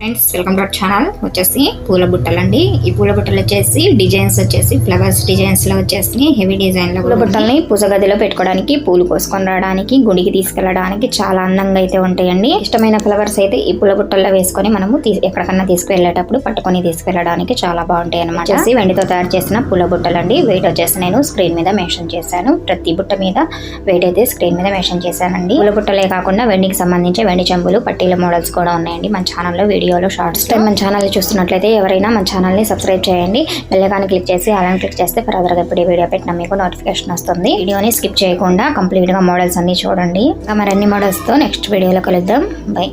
Friends welcome to our channel. వచ్చేసి పూల బుట్టలు అండి. ఈ పూల బుట్టలు వచ్చేసి డిజైన్స్ వచ్చేసి ఫ్లవర్స్ డిజైన్స్ లో వచ్చేసి హెవీ డిజైన్ లో పూల బుట్టల్ని పూజ గదిలో పెట్టుకోవడానికి, పూలు కోసుకొని రావడానికి, గుడికి తీసుకెళ్లడానికి చాలా అందంగా అయితే ఉంటాయండి. ఇష్టమైన ఫ్లవర్స్ అయితే ఈ పూల బుట్టల్లో వేసుకొని మనము ఎక్కడికన్నా తీసుకువెళ్ళేటప్పుడు పట్టుకొని తీసుకెళ్లడానికి చాలా బాగుంటాయి అనమాట. వచ్చేసి వెండితో తయారు చేసిన పూల బుట్టలు అండి. వెయిట్ వచ్చేసి నేను స్క్రీన్ మీద మెన్షన్ చేశాను. ప్రతి బుట్ట మీద వెయిట్ అయితే స్క్రీన్ మీద మెన్షన్ చేశానండి. పూల బుట్టలే కాకుండా వెండికి సంబంధించి వెండి చెంబులు, పట్టీల మోడల్స్ కూడా ఉన్నాయండి మన ఛానల్లో. వీడియోలో షార్ట్స్ టైం మన ఛానల్ చూస్తున్నట్లయితే ఎవరైనా మన ఛానల్ని సబ్స్క్రైబ్ చేయండి. బెల్ ఐకాన్ క్లిక్ చేసి అలానే క్లిక్ చేస్తే ఫర్దర్గా ఇప్పుడు వీడియో పెట్టినా మీకు నోటిఫికేషన్ వస్తుంది. వీడియోని స్కిప్ చేయకుండా కంప్లీట్గా మోడల్స్ అన్ని చూడండి. మరిన్ని మోడల్స్తో నెక్స్ట్ వీడియోలో కలుద్దాం. బై.